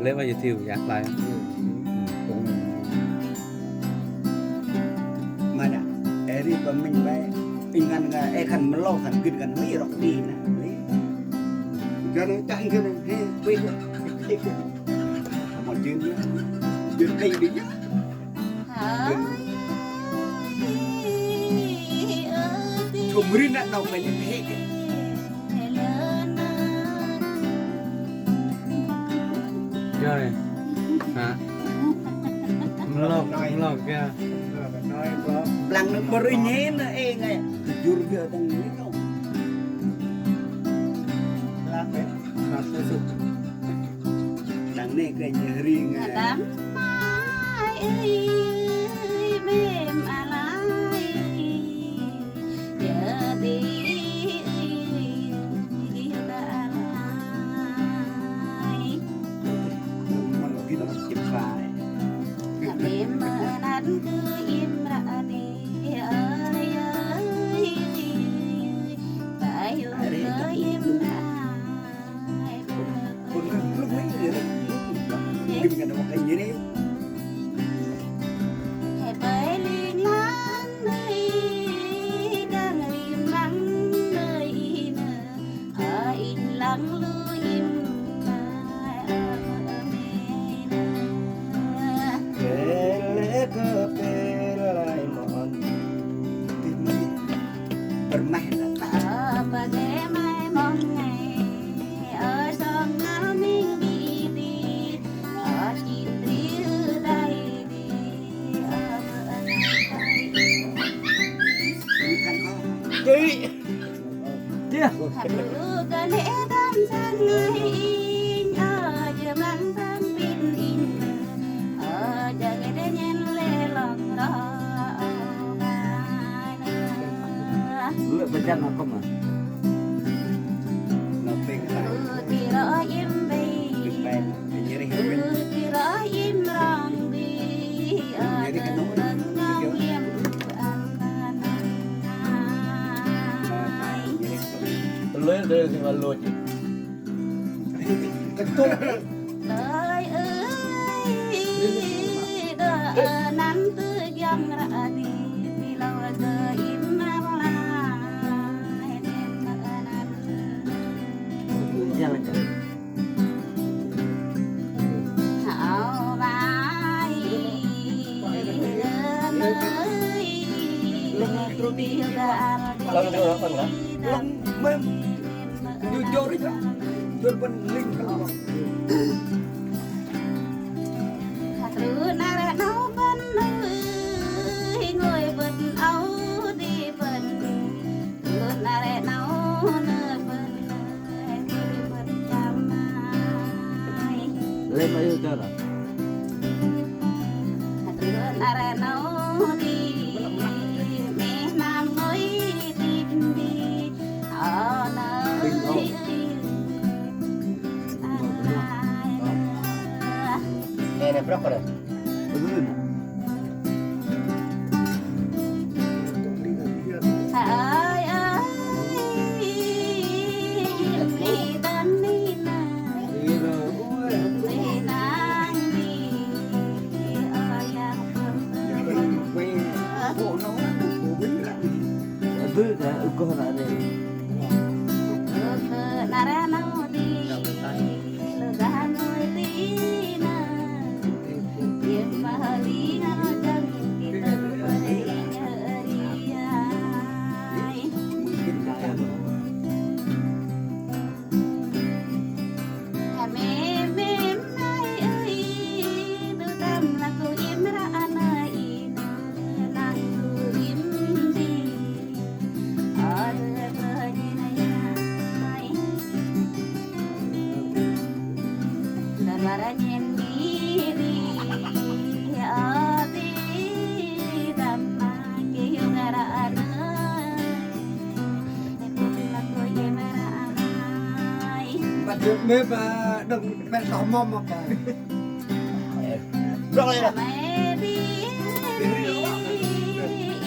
lấy bao nhiêu thiêu giặt lại mà nè đi và mình bé ingin khăn mà lo khăn kinh khăn mấy rồi đi nè cái nó chạy cái này he quên một chuyện nữa chuyện đây đi nhá không riêng đã đâu phải những thế chơi hả lọc kia lăng nó beri nhé nó nghe jur dia tang ni tau lak masuk đằng này cái nyeri nghe Berjam aku mah. Nothing like Kira im bay, nyeri kira im rong bi, ada ngau im Lu dari sini lu je. ketuk đời ơi đợi nắng tư dòng ra đi vì lâu giờ im lặng lại đêm nắng Jalan jalan. hảo vai lớn ơi biết đã Lalu dia apa enggak? lông mềm như vô đấy tôi vẫn linh không thứ nào đã nấu bên ơi người vật áo đi phần thứ nào đã nấu nơi bên người vật chăm ai Lem ayo cara. thứ nào đã nấu đi mẹ nam mới tìm đi ở nơi Ini berapa dah? ơi ơi đi đến đi nè đi nang đi ơi ya quay bộ nó bộ biết là Itu dah ukur ada. nara nau đi lega noi đi nè tiền mà lý nó chân kita beri nyeri ai mềm mềm ai ơi đưa tâm là cô im ra nơi nàng cứ im đi ở nơi này ai dan lara nyen diri ở đi đầm mà kêu ngara anai là cô im ra anai bắt được mê và đừng bên tỏ mong mà phải Berapa ya? mẹ đi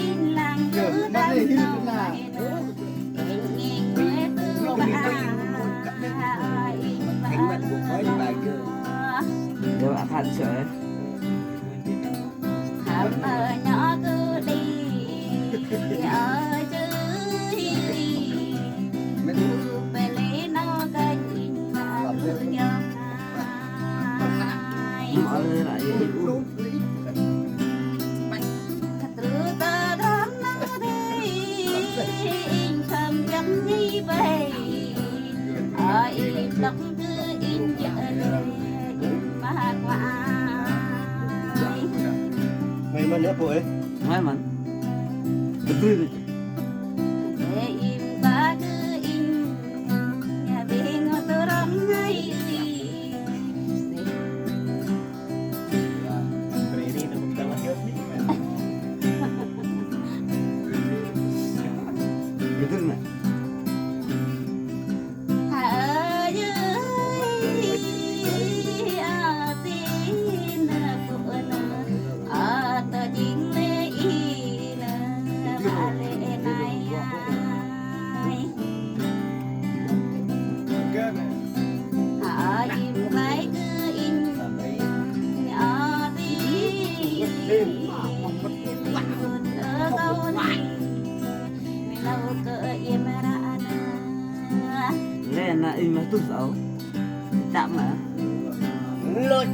in lặng cứ đắm nồng in nghiêng quê tư ba anh bắt buộc nói bài chưa Giờ bạn khăn sợ ấy. Hàm ở nhỏ cứ đi ở dưới về lấy nó cái nhìn mà thương nhau ai Mọi người lại gì uống. từ ta đón nó đi in thầm gắn đi về ở in lòng cứ in vợ in mà qua Mày mà nhớ bộ ấy. Hai mình. Betul betul. để im ta cứ in nhà bên ngõ tôi rong ngay Ini dah bukan lagi ni. Betul nggak? ở dưới ở tin của nó ở tờ chính lễ y và lễ này ở im lại cứ in ở tin ở đâu này mình lâu cỡ im ra Lẽ là im mà tu xấu. Chạm mà. Lôi.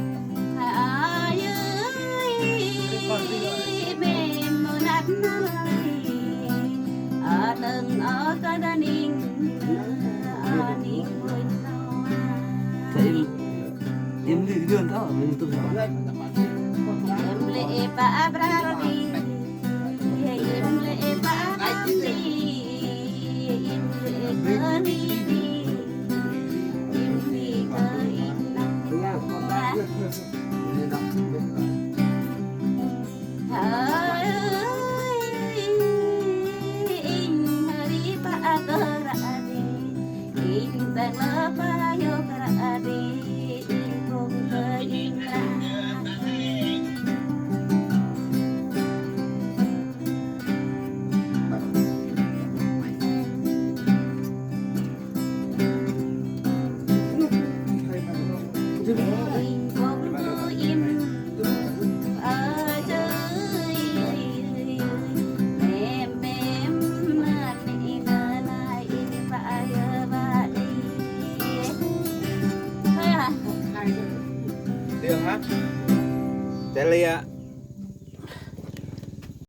ở dưới mềm mờ nát ở từng ở cái đan yên ở niềm vui lâu Thì im đi đường đó mình tu xấu. em lệ ba bra đi em lệ ba đi em lệ cơ đi em lệ cơ in Hỡi in hari pa kara di in tala pa yo kara di in kong ke in ra in kong ku im ở dưới mềm mềm mà đi nơ lại phải ba đi thôi à Đường hả? Để lia